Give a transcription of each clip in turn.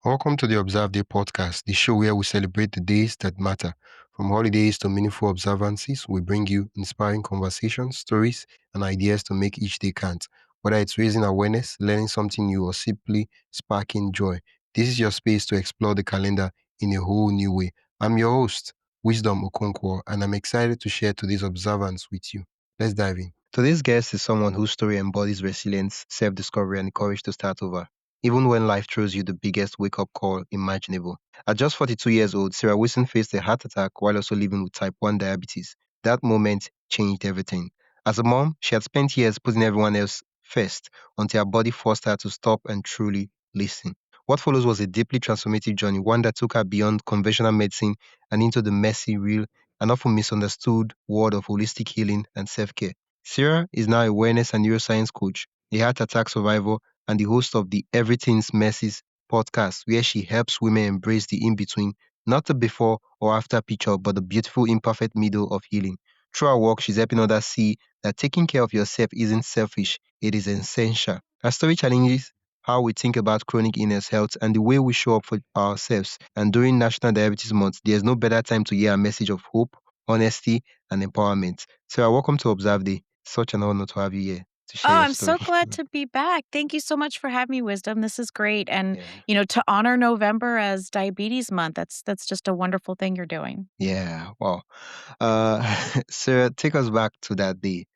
Welcome to the Observe Day podcast, the show where we celebrate the days that matter. From holidays to meaningful observances, we bring you inspiring conversations, stories, and ideas to make each day count. Whether it's raising awareness, learning something new, or simply sparking joy, this is your space to explore the calendar in a whole new way. I'm your host, Wisdom Okonkwo, and I'm excited to share today's observance with you. Let's dive in. Today's guest is someone whose story embodies resilience, self discovery, and the courage to start over even when life throws you the biggest wake up call imaginable. At just 42 years old, Sarah Wilson faced a heart attack while also living with type 1 diabetes. That moment changed everything. As a mom, she had spent years putting everyone else first until her body forced her to stop and truly listen. What follows was a deeply transformative journey, one that took her beyond conventional medicine and into the messy, real, and often misunderstood world of holistic healing and self care. Sarah is now a wellness and neuroscience coach, a heart attack survivor, and the host of the Everything's Messes podcast, where she helps women embrace the in between, not the before or after picture, but the beautiful, imperfect middle of healing. Through her work, she's helping others see that taking care of yourself isn't selfish, it is essential. Her story challenges how we think about chronic illness health and the way we show up for ourselves. And during National Diabetes Month, there's no better time to hear a message of hope, honesty, and empowerment. Sarah, welcome to Observe Day. Such an honor to have you here to Oh, share your I'm story. so glad to be back. Thank you so much for having me, Wisdom. This is great. And, Yeah. to honor November as Diabetes Month, that's just a wonderful thing you're doing. Yeah, wow. Sarah, take us back to that day.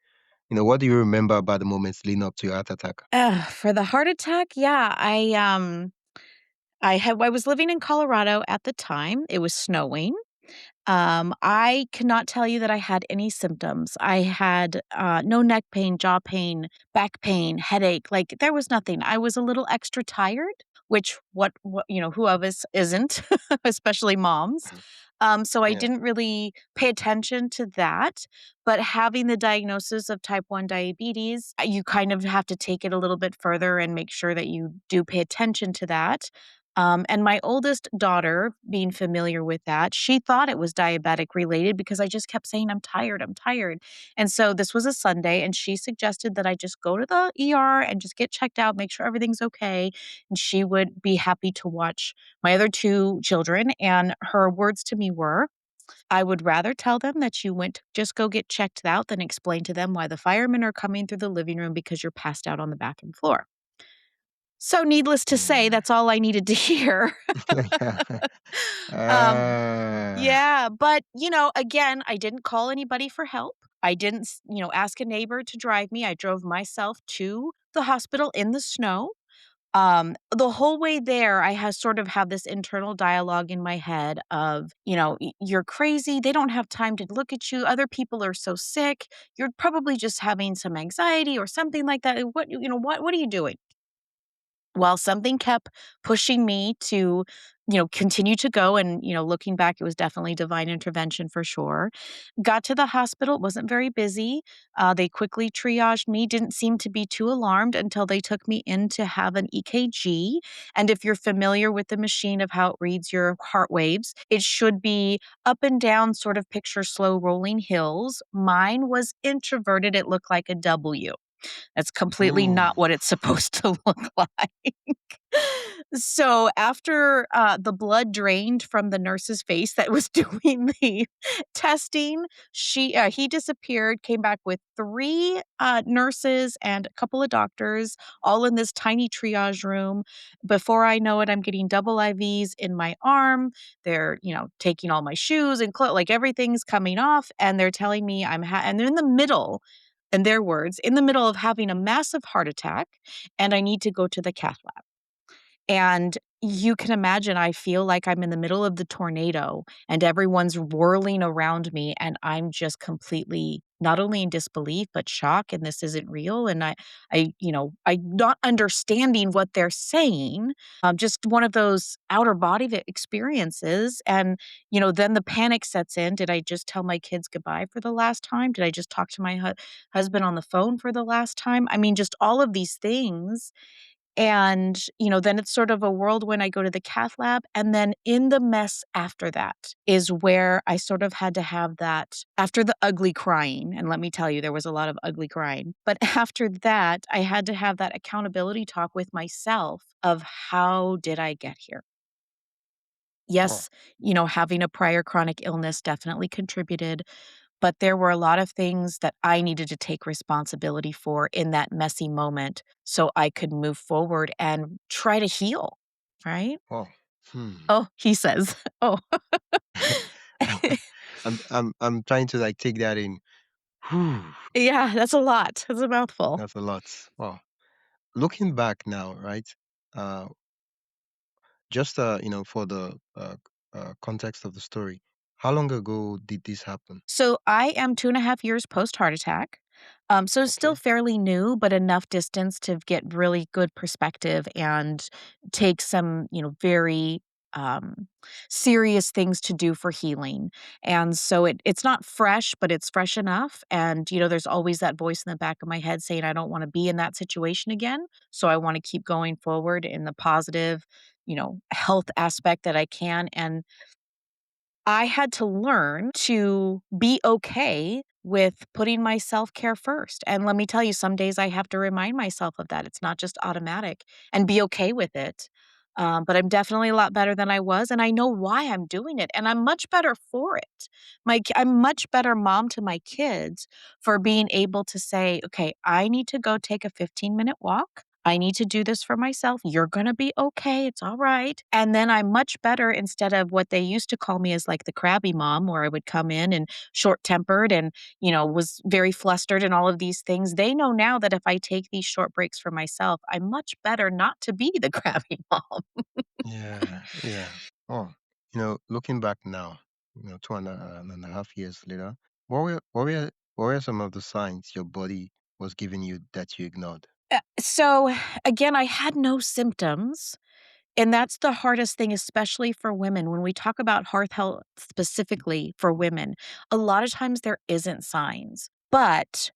What do you remember about the moments leading up to your heart attack? For the heart attack, yeah, I was living in Colorado at the time. It was snowing. I cannot tell you that I had any symptoms. I had, no neck pain, jaw pain, back pain, headache, like, there was nothing. I was a little extra tired, which who of us isn't, especially moms. Mhm. So I Yeah. didn't really pay attention to that, but having the diagnosis of type 1 diabetes, you kind of have to take it a little bit further and make sure that you do pay attention to that. And my oldest daughter, being familiar with that, she thought it was diabetic related because I just kept saying, I'm tired, I'm tired. And so this was a Sunday, and she suggested that I just go to the ER and just get checked out, make sure everything's okay. And she would be happy to watch my other two children. And her words to me were, I would rather tell them that you went to just go get checked out than explain to them why the firemen are coming through the living room because you're passed out on the bathroom floor. So, needless to say, Yeah. that's all I needed to hear. Um, Ah. yeah, but, again, I didn't call anybody for help. I didn't, ask a neighbor to drive me. I drove myself to the hospital in the snow. The whole way there, I have sort of have this internal dialogue in my head of, you're crazy. They don't have time to look at you. Other people are so sick. You're probably just having some anxiety or something like that. What are you doing? Well, something kept pushing me to, continue to go and, looking back, it was definitely divine intervention for sure. Got to the hospital, it wasn't very busy. They quickly triaged me, didn't seem to be too alarmed until they took me in to have an EKG. And if you're familiar with the machine of how it reads your heart waves, it should be up and down, sort of picture slow rolling hills. Mine was introverted, it looked like a W. That's completely Mm. not what it's supposed to look like. So after, the blood drained from the nurse's face that was doing the testing, he disappeared, came back with 3, nurses and a couple of doctors all in this tiny triage room. Before I know it, I'm getting double IVs in my arm. They're, taking all my shoes and like, everything's coming off, and they're telling me and they're in the middle, in their words, in the middle of having a massive heart attack, and I need to go to the cath lab. And you can imagine I feel like I'm in the middle of the tornado and everyone's whirling around me, and I'm just completely not only in disbelief, but shock, and this isn't real. And I'm not understanding what they're saying. Just one of those outer body experiences. And, then the panic sets in. Did I just tell my kids goodbye for the last time? Did I just talk to my husband on the phone for the last time? I mean, just all of these things. And, then it's sort of a whirlwind. I go to the cath lab, and then in the mess after that is where I sort of had to have that after the ugly crying, and let me tell you, there was a lot of ugly crying. But after that, I had to have that accountability talk with myself of how did I get here? Oh, Yes, having a prior chronic illness definitely contributed, but there were a lot of things that I needed to take responsibility for in that messy moment so I could move forward and try to heal, right? oh. Hmm. Oh, he says. Oh. I'm trying to like take that in. Whew, Yeah, that's a lot. That's a mouthful. that's a lot. Wow. Looking back now, right? Uh, just for the context of the story, how long ago did this happen? So I am 2.5 years post heart attack. So it's still Okay. fairly new, but enough distance to get really good perspective and take some, very um, serious things to do for healing. And so it's not fresh, but it's fresh enough. And, there's always that voice in the back of my head saying, I don't want to be in that situation again. So I want to keep going forward in the positive, health aspect that I can. And I had to learn to be okay with putting my self-care first, and let me tell you, some days I have to remind myself of that, it's not just automatic, and be okay with it. But I'm definitely a lot better than I was, and I know why I'm doing it, and I'm much better for it. I'm much better mom to my kids for being able to say, "Okay, I need to go take a 15-minute walk. I need to do this for myself. You're gonna be okay. It's all right." And then I'm much better instead of what they used to call me as like the crabby mom, where I would come in and short tempered and, was very flustered and all of these things. They know now that if I take these short breaks for myself, I'm much better not to be the crabby mom. Yeah, yeah. Oh, looking back now, 2.5 years later, what were some of the signs your body was giving you that you ignored? So again, I had no symptoms. And that's the hardest thing, especially for women. When we talk about heart health specifically for women, a lot of times there isn't signs. But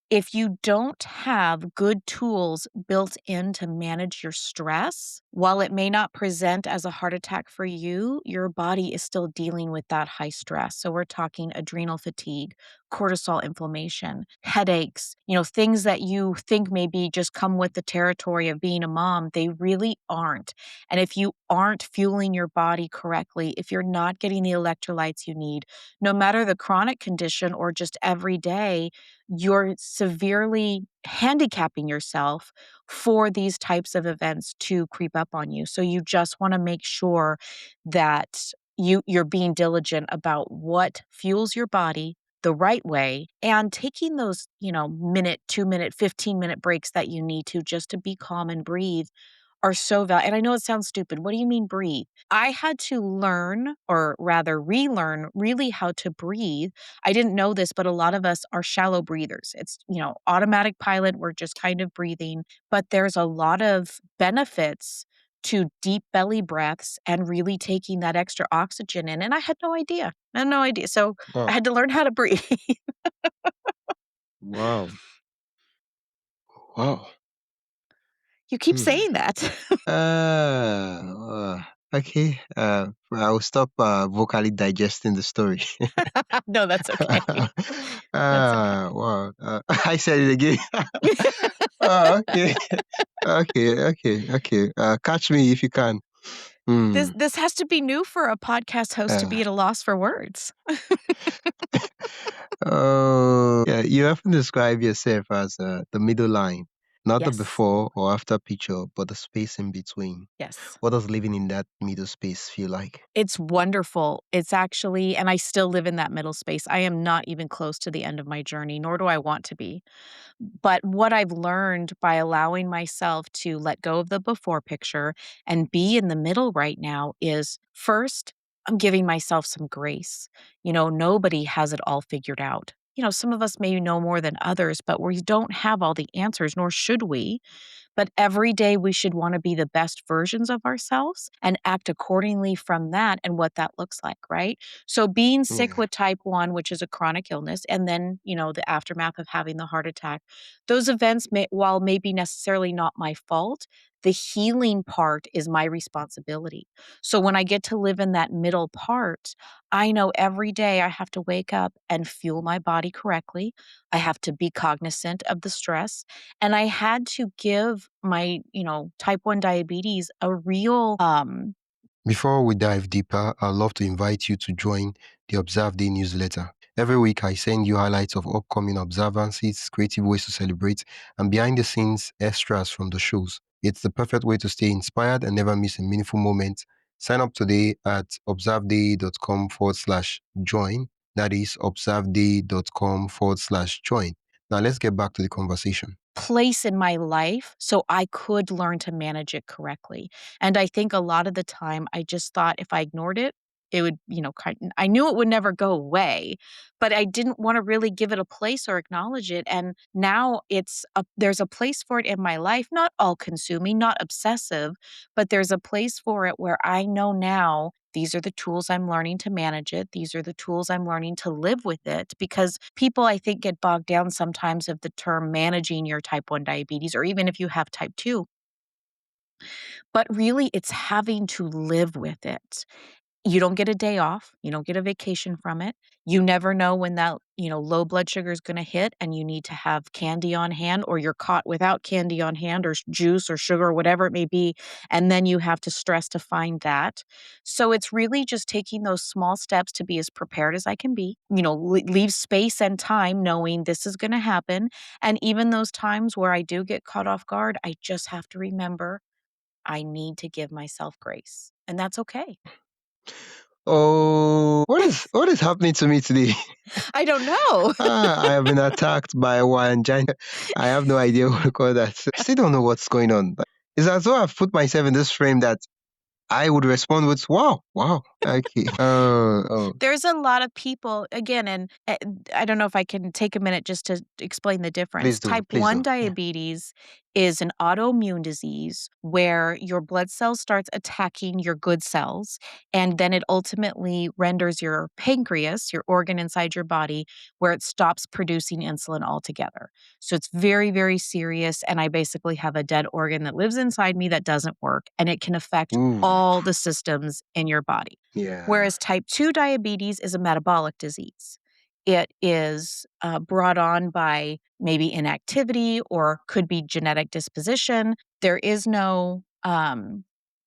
if you don't have good tools built in to manage your stress, while it may not present as a heart attack for you, your body is still dealing with that high stress. So we're talking adrenal fatigue, cortisol inflammation, headaches, things that you think maybe just come with the territory of being a mom, they really aren't. And if you aren't fueling your body correctly, if you're not getting the electrolytes you need, no matter the chronic condition or just every day, you're severely handicapping yourself for these types of events to creep up on you. So you just want to make sure that you're being diligent about what fuels your body the right way and taking those, minute, 2 minute, 15-minute breaks that you need to just to be calm and breathe are so val and I know it sounds stupid. What do you mean breathe? I had to learn, or rather relearn, really how to breathe. I didn't know this, but a lot of us are shallow breathers. It's, automatic pilot, we're just kind of breathing, but there's a lot of benefits to deep belly breaths and really taking that extra oxygen in, and I had no idea. I had no idea. So I Oh, had to learn how to breathe. wow. Wow. You keep Hmm. saying that. Okay. I'll stop vocally digesting the story. No, that's okay. That's okay. Wow. I said it again. Oh, okay. Okay. Catch me if you can. This Hmm. this has to be new for a podcast host to Uh, be at a loss for words. oh, yeah. You often describe yourself as the middle line, not the Yes. before or after picture, but the space in between. Yes. What does living in that middle space feel like? It's wonderful. It's actually and I still live in that middle space. I am not even close to the end of my journey, nor do I want to be. But what I've learned by allowing myself to let go of the before picture and be in the middle right now is first, I'm giving myself some grace. Nobody has it all figured out. Some of us may know more than others, but we don't have all the answers, nor should we. But every day we should want to be the best versions of ourselves and act accordingly from that and what that looks like, right? So being sick Yeah. with type 1, which is a chronic illness, and then, the aftermath of having the heart attack, those events while maybe necessarily not my fault, the healing part is my responsibility. So when I get to live in that middle part, I know every day I have to wake up and fuel my body correctly. I have to be cognizant of the stress, and I had to give my, type 1 diabetes a real, Before we dive deeper, I'd love to invite you to join the Observe Day newsletter. Every week, I send you highlights of upcoming observances, creative ways to celebrate, and behind the scenes extras from the shows. It's the perfect way to stay inspired and never miss a meaningful moment. Sign up today at observeday.com/join. That is observeday.com/join. Now, let's get back to the conversation. Place in my life so I could learn to manage it correctly. And I think a lot of the time I just thought if I ignored it, it would, I knew it would never go away, but I didn't want to really give it a place or acknowledge it. And now there's a place for it in my life, not all consuming, not obsessive, but there's a place for it where I know now these are the tools I'm learning to manage it. These are the tools I'm learning to live with it because people, I think, get bogged down sometimes of the term managing your type 1 diabetes or even if you have type 2, but really it's having to live with it. You don't get a day off, you don't get a vacation from it. You never know when that, low blood sugar is gonna hit and you need to have candy on hand or you're caught without candy on hand or juice or sugar or whatever it may be, and then you have to stress to find that. So it's really just taking those small steps to be as prepared as I can be, leave space and time knowing this is gonna happen, and even those times where I do get caught off guard, I just have to remember I need to give myself grace, and that's okay. Oh, what is happening to me today? I don't know. I have been attacked by one giant. I have no idea what to call that. I still don't know what's going on. But it's as though I've put myself in this frame that I would respond with "Wow, wow, okay." Oh, There's a lot of people again, and, I don't know if I can take a minute just to explain the difference. please do, Type please 1 do. Yeah. diabetes is an autoimmune disease where your blood cells starts attacking your good cells, and then it ultimately renders your pancreas, your organ inside your body, where it stops producing insulin altogether. So it's very, very serious, and I basically have a dead organ that lives inside me that doesn't work, and it can affect Ooh, all the systems in your body. yeah. Whereas type 2 diabetes is a metabolic disease. It is brought on by maybe inactivity or could be genetic disposition. There is no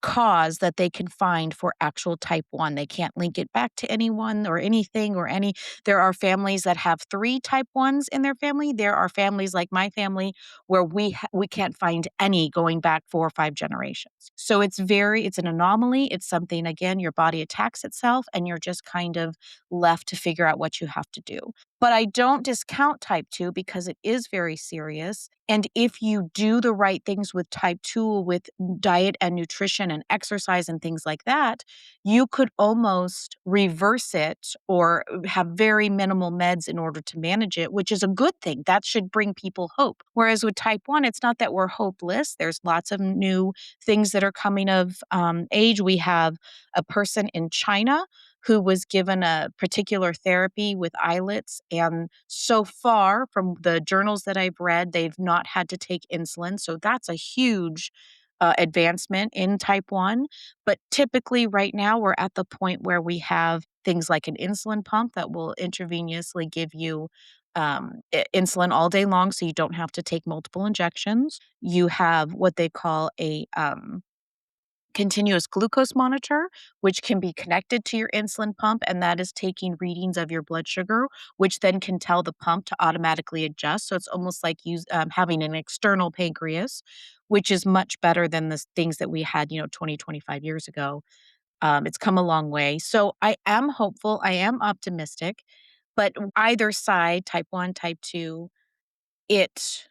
cause that they can find for actual type 1. They can't link it back to anyone or anything or any. There are families that have 3 type 1s in their family. There are families like my family where we can't find any going back 4 or 5 generations. So it's an anomaly. It's something again your body attacks itself and you're just kind of left to figure out what you have to do. But I don't discount type 2 because it is very serious. And if you do the right things with type 2 with diet and nutrition and exercise and things like that, you could almost reverse it or have very minimal meds in order to manage it, which is a good thing. That should bring people hope. Whereas with type 1, it's not that we're hopeless. There's lots of new things that are coming of age. We have a person in China who was given a particular therapy with islets. And so far, from the journals that I've read, they've not had to take insulin. So that's a huge advancement in type 1. But typically, right now, we're at the point where we have things like an insulin pump that will intravenously give you insulin all day long so you don't have to take multiple injections. You have what they call a continuous glucose monitor, which can be connected to your insulin pump, and that is taking readings of your blood sugar, which then can tell the pump to automatically adjust. So it's almost like having an external pancreas, which is much better than the things that we had, 20, 25 years ago. It's come a long way. So I am hopeful. I am optimistic. But either side, type 1, type 2, it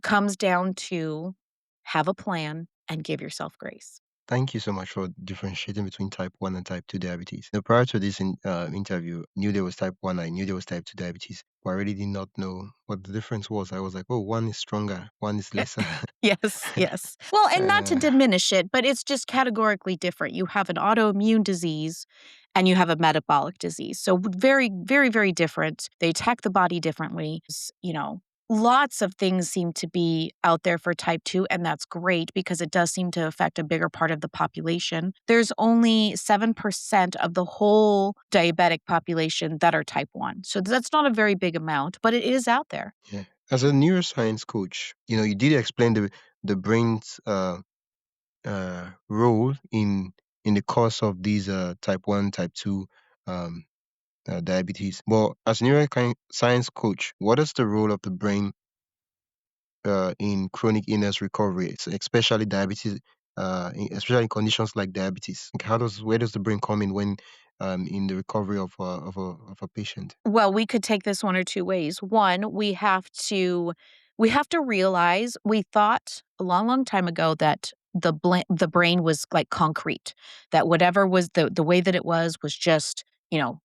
comes down to have a plan and give yourself grace. Thank you so much for differentiating between type 1 and type 2 diabetes. Now, prior to this interview, knew there was type 1, I knew there was type 2 diabetes, but I really did not know what the difference was. I was like, oh, one is stronger, one is lesser. Yes, yes. Well, and not to uh, diminish it, but it's just categorically different. You have an autoimmune disease and you have a metabolic disease. So very, very, very different. They attack the body differently. Lots of things seem to be out there for type 2, and that's great because it does seem to affect a bigger part of the population. There's only 7% of the whole diabetic population that are type 1. So that's not a very big amount, but it is out there. yeah. As a neuroscience coach, you did explain the brain's role in in the course of these type 1, type 2 um, diabetes. But as neuroscience coach, what is the role of the brain in chronic illness recovery, especially diabetes, especially in conditions like diabetes? Like how does where does the brain come in when in the recovery of a patient? Well, we could take this one or 2 ways. One, we have to realize we thought a long, long time ago that the brain was like concrete, that whatever was the way that it was just,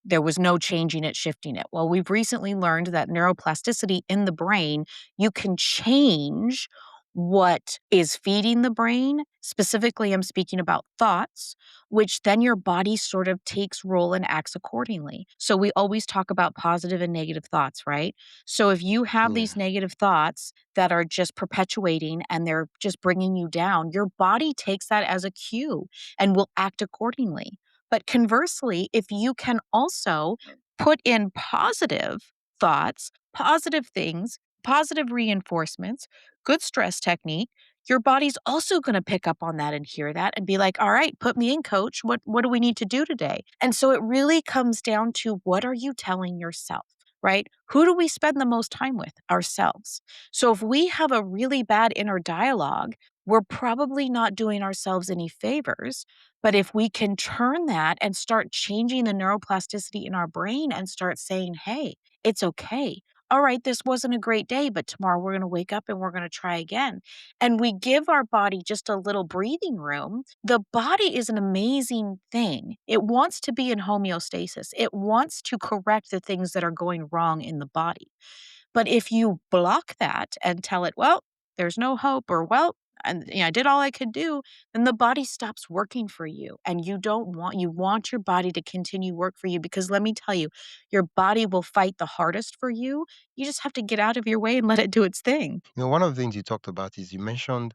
there was no changing it, shifting it. Well, we've recently learned that neuroplasticity in the brain, you can change what is feeding the brain. Specifically, I'm speaking about thoughts, which then your body sort of takes role and acts accordingly. So we always talk about positive and negative thoughts, right? So if you have these Yeah. negative thoughts that are just perpetuating and they're just bringing you down, your body takes that as a cue and will act accordingly. But conversely, if you can also put in positive thoughts, positive things, positive reinforcements, good stress technique, your body's also going to pick up on that and hear that and be like, "All right, put me in, coach. What do we need to do today?" And so it really comes down to what are you telling yourself, right? Who do we spend the most time with? Ourselves. So if we have a really bad inner dialogue, we're probably not doing ourselves any favors. But if we can turn that and start changing the neuroplasticity in our brain and start saying, "Hey, it's okay. All right, this wasn't a great day, but tomorrow we're going to wake up and we're going to try again." And we give our body just a little breathing room, the body is an amazing thing. It wants to be in homeostasis. It wants to correct the things that are going wrong in the body. But if you block that and tell it, well, there's no hope, or well, and I did all I could do, then the body stops working for you. And you want your body to continue work for you, because let me tell you, your body will fight the hardest for you. You just have to get out of your way and let it do its thing. One of the things you talked about is you mentioned,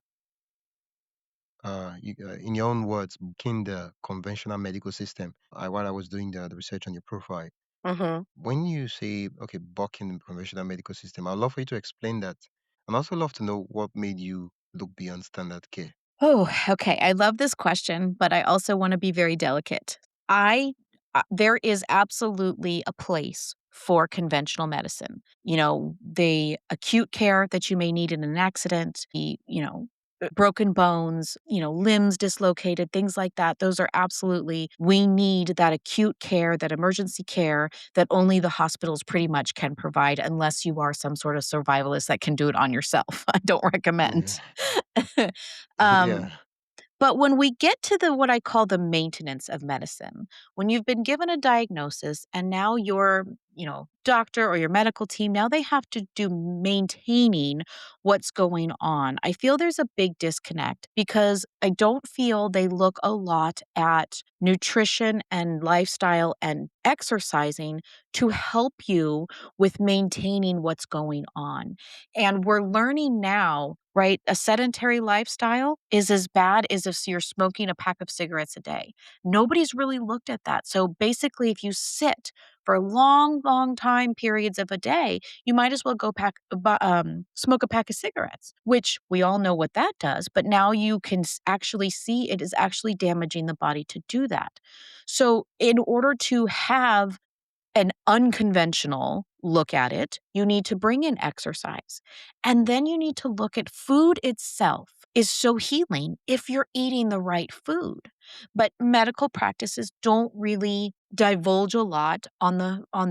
in your own words, bucking the conventional medical system. While I was doing the research on your profile, Mhm. when you say, okay, bucking the conventional medical system, I'd love for you to explain that. And also love to know what made you look beyond standard care. Oh, okay. I love this question, but I also want to be very delicate. I There is absolutely a place for conventional medicine. The acute care that you may need in an accident, broken bones, limbs dislocated, things like that. Those are absolutely, we need that acute care, that emergency care that only the hospitals pretty much can provide, unless you are some sort of survivalist that can do it on yourself. I don't recommend. Yeah. um, Yeah. but when we get to the what I call the maintenance of medicine, when you've been given a diagnosis and now your, doctor or your medical team, now they have to do maintaining what's going on. I feel there's a big disconnect because I don't feel they look a lot at nutrition and lifestyle and exercising to help you with maintaining what's going on. And we're learning now, right? A sedentary lifestyle is as bad as if you're smoking a pack of cigarettes a day. Nobody's really looked at that. So basically, if you sit for long, long time periods of a day, you might as well go smoke a pack of cigarettes, which we all know what that does. But now you can actually see it is actually damaging the body to do that. So, in order to have an unconventional look at it, you need to bring in exercise. And then you need to look at food itself is so healing if you're eating the right food. But medical practices don't really divulge a lot on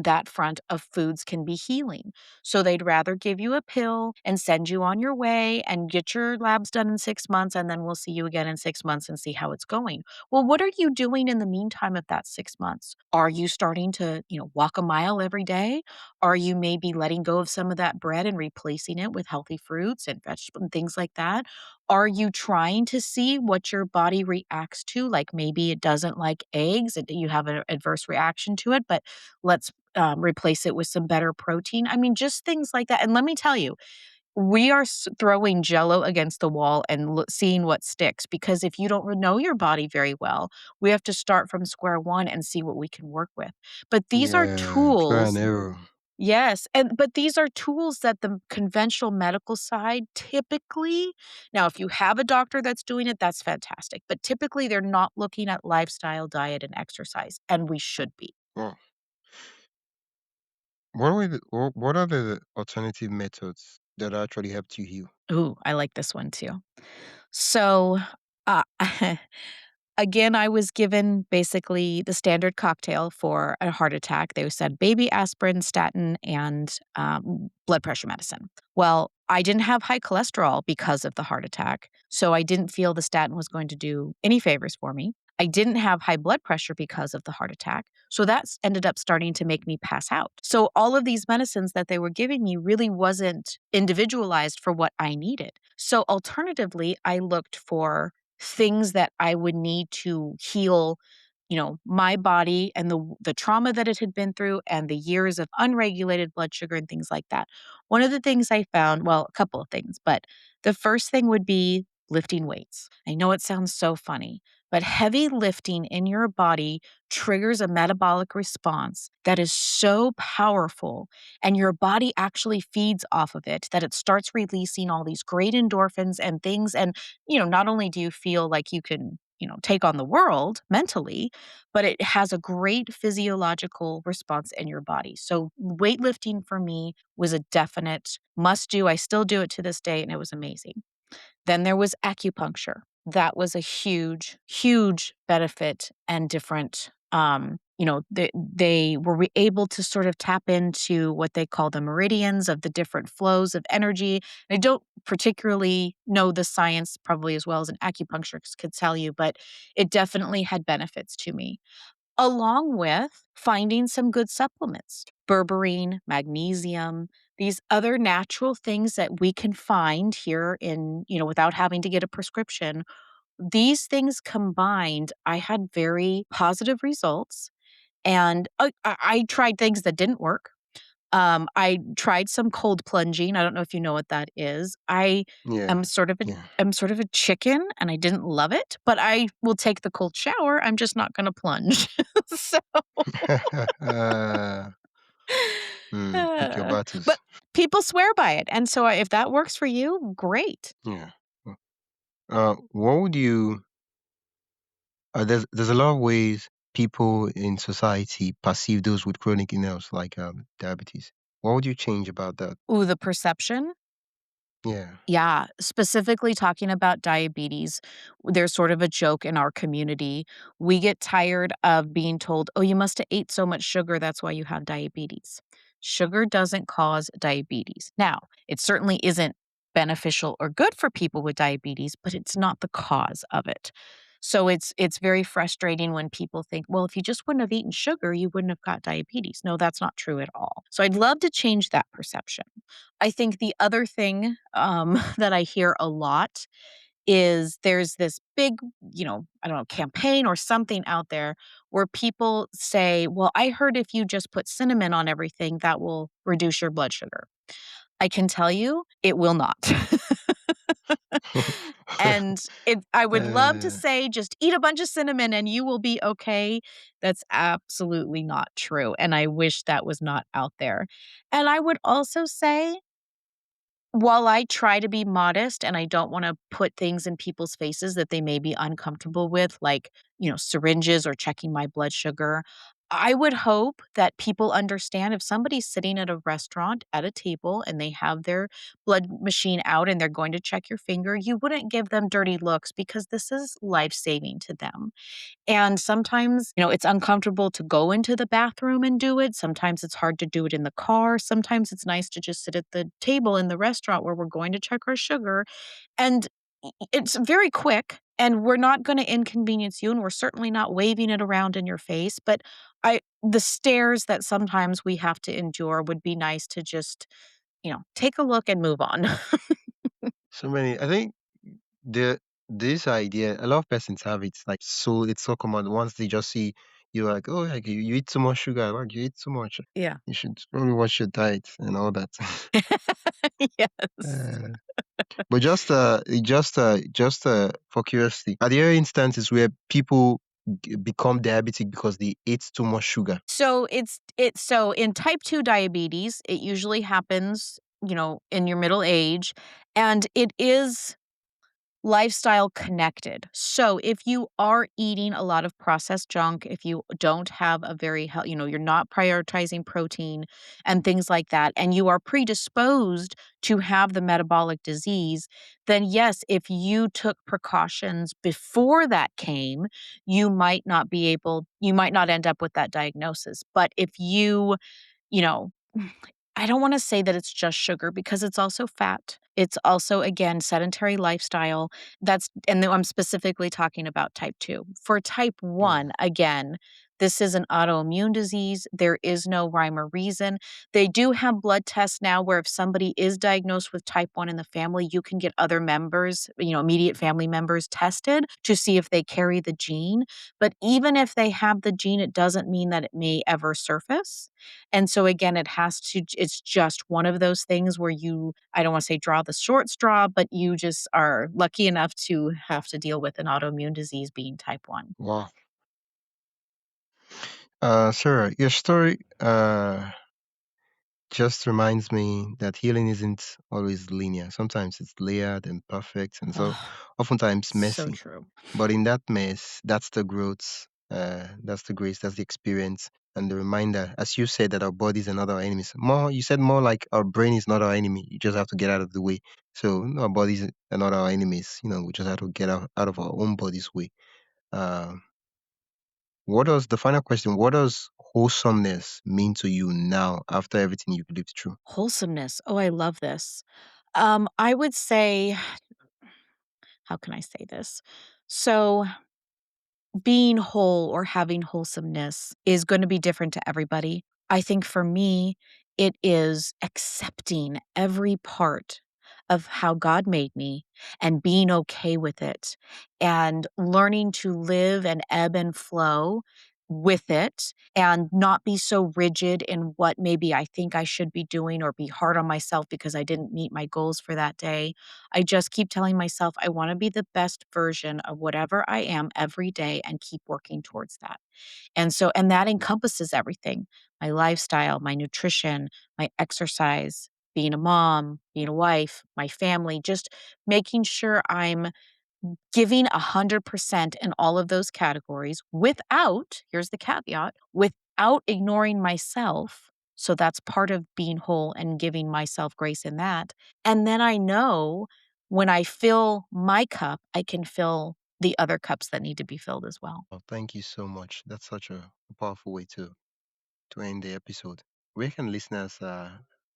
that front of foods can be healing. So they'd rather give you a pill and send you on your way and get your labs done in 6 months, and then we'll see you again in 6 months and see how it's going. Well, what are you doing in the meantime of that 6 months? Are you starting to, walk a mile every day? Are you maybe letting go of some of that bread and replacing it with healthy fruits and vegetables and things like that? Are you trying to see what your body reacts to? Like maybe it doesn't like eggs and you have an adverse reaction to it, but let's replace it with some better protein. I mean, just things like that. And let me tell you, we are throwing jello against the wall and seeing what sticks, because if you don't know your body very well, we have to start from square one and see what we can work with. But these are Yeah. Try and tools. error. Yes, and but these are tools that the conventional medical side typically now, if you have a doctor that's doing it, that's fantastic, but typically, they're not looking at lifestyle, diet, and exercise, and we should be. Well, what are the alternative methods that actually helped you heal? Ooh, I like this one too. So, uh, again, I was given basically the standard cocktail for a heart attack. They said baby aspirin, statin, and blood pressure medicine. Well, I didn't have high cholesterol because of the heart attack. So I didn't feel the statin was going to do any favors for me. I didn't have high blood pressure because of the heart attack. So that's ended up starting to make me pass out. So all of these medicines that they were giving me really wasn't individualized for what I needed. So alternatively, I looked for things that I would need to heal, my body and the trauma that it had been through and the years of unregulated blood sugar and things like that. One of the things I found, well, a couple of things, but the first thing would be lifting weights. I know it sounds so funny, but heavy lifting in your body triggers a metabolic response that is so powerful and your body actually feeds off of it that it starts releasing all these great endorphins and things and not only do you feel like you can, take on the world mentally, but it has a great physiological response in your body. So, weightlifting for me was a definite must do. I still do it to this day, and it was amazing. Then there was acupuncture. That was a huge, huge benefit and different. They were able to sort of tap into what they call the meridians of the different flows of energy. I don't particularly know the science probably as well as an acupuncturist could tell you, but it definitely had benefits to me along with finding some good supplements, berberine, magnesium, these other natural things that we can find here without having to get a prescription. These things combined, I had very positive results. And I tried things that didn't work. I tried some cold plunging. I don't know if you know what that is. I Yeah, am sort of a yeah. I'm sort of a chicken and I didn't love it, but I will take the cold shower. I'm just not gonna plunge. So, Pick your but battles. people swear by it, and so if that works for you, great. Yeah. What would you? There's a lot of ways people in society perceive those with chronic illness like diabetes. What would you change about that? Ooh, the perception? Yeah. Yeah, specifically talking about diabetes, there's sort of a joke in our community. We get tired of being told, "Oh, you must have ate so much sugar, that's why you have diabetes." Sugar doesn't cause diabetes. Now, it certainly isn't beneficial or good for people with diabetes, but it's not the cause of it. So it's very frustrating when people think, "Well, if you just wouldn't have eaten sugar, you wouldn't have got diabetes." No, that's not true at all. So I'd love to change that perception. I think the other thing, that I hear a lot is there's this big, I don't know, campaign or something out there where people say, "Well, I heard if you just put cinnamon on everything, that will reduce your blood sugar." I can tell you it will not. And I would love to uh, say, "Just eat a bunch of cinnamon and you will be okay." That's absolutely not true, and I wish that was not out there. And I would also say while I try to be modest and I don't wanna put things in people's faces that they may be uncomfortable with, like, syringes or checking my blood sugar, I would hope that people understand if somebody's sitting at a restaurant at a table and they have their blood machine out and they're going to check your finger, you wouldn't give them dirty looks because this is life-saving to them. And sometimes, it's uncomfortable to go into the bathroom and do it. Sometimes it's hard to do it in the car. Sometimes it's nice to just sit at the table in the restaurant where we're going to check our sugar. And it's very quick and we're not going to inconvenience you and we're certainly not waving it around in your face, but the stares that sometimes we have to endure would be nice to just, take a look and move on. so many. I think the this idea, a lot of persons have it. Like so, it's so common. Once they just see you, like, oh, like you eat too much sugar, like you eat too much. Yeah. You should probably watch your diet and all that. Yes. uh, but just for curiosity, are there instances where people become diabetic because they ate too much sugar? So in type 2 diabetes, it usually happens, in your middle age, and it is lifestyle connected. So if you are eating a lot of processed junk, if you don't have a very you're not prioritizing protein and things like that, and you are predisposed to have the metabolic disease, then yes, if you took precautions before that came, you might not end up with that diagnosis. But if you know, I don't wanna say that it's just sugar because it's also fat. It's also, again, sedentary lifestyle. And then I'm specifically talking about type 2. For type Yeah. 1, again, this is an autoimmune disease. There is no rhyme or reason. They do have blood tests now where if somebody is diagnosed with type 1 in the family, you can get other members, immediate family members tested to see if they carry the gene. But even if they have the gene, it doesn't mean that it may ever surface. And so again, it's just one of those things where I don't wanna say draw the short straw, but you just are lucky enough to have to deal with an autoimmune disease being type 1. Wow. Sarah, your story just reminds me that healing isn't always linear. Sometimes it's layered and perfect, and so Ugh, oftentimes so messy. true. But in that mess, that's the growth, that's the grace, that's the experience, and the reminder, as you said, that our bodies are not our enemies. More, you said more like our brain is not our enemy. You just have to get out of the way. So our bodies are not our enemies. We just have to get out of our own body's way. Um, what does the final question? What does wholesomeness mean to you now after everything you've lived through? Wholesomeness. Oh, I love this. I would say how can I say this? So being whole or having wholesomeness is gonna be different to everybody. I think for me, it is accepting every part of how God made me and being okay with it and learning to live and ebb and flow with it and not be so rigid in what maybe I think I should be doing or be hard on myself because I didn't meet my goals for that day. I just keep telling myself I wanna be the best version of whatever I am every day and keep working towards that. And that encompasses everything, my lifestyle, my nutrition, my exercise, being a mom, being a wife, my family, just making sure I'm giving 100% in all of those categories without, here's the caveat, without ignoring myself. So that's part of being whole and giving myself grace in that. And then I know when I fill my cup, I can fill the other cups that need to be filled as well. Well, thank you so much. That's such a powerful way to end the episode. Where can listeners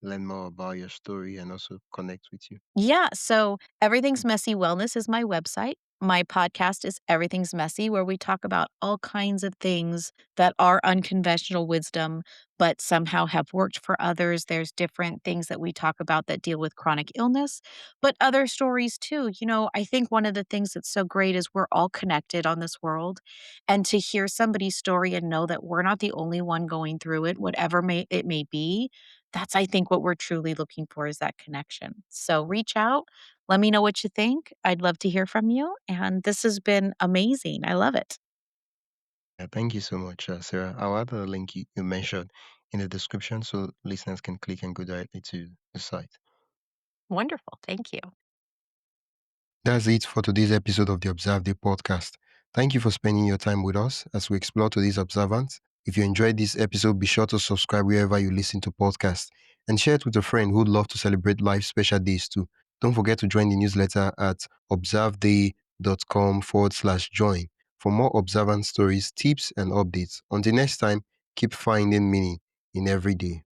learn more about your story and also connect with you? Yeah, so Everything's Messy Wellness is my website. My podcast is Everything's Messy, where we talk about all kinds of things that are unconventional wisdom, but somehow have worked for others. There's different things that we talk about that deal with chronic illness, but other stories too. I think one of the things that's so great is we're all connected on this world. And to hear somebody's story and know that we're not the only one going through it, whatever it may be, that's, I think, what we're truly looking for is that connection. So reach out. Let me know what you think. I'd love to hear from you. And this has been amazing. I love it. Yeah, thank you so much, Sarah. I'll add the link you mentioned in the description so listeners can click and go directly to the site. Wonderful. Thank you. That's it for today's episode of the Observe Day podcast. Thank you for spending your time with us as we explore today's observance. If you enjoyed this episode, be sure to subscribe wherever you listen to podcasts and share it with a friend who'd love to celebrate life's special days too. Don't forget to join the newsletter at observeday.com/join for more observance stories, tips, and updates. Until next time, keep finding meaning in every day.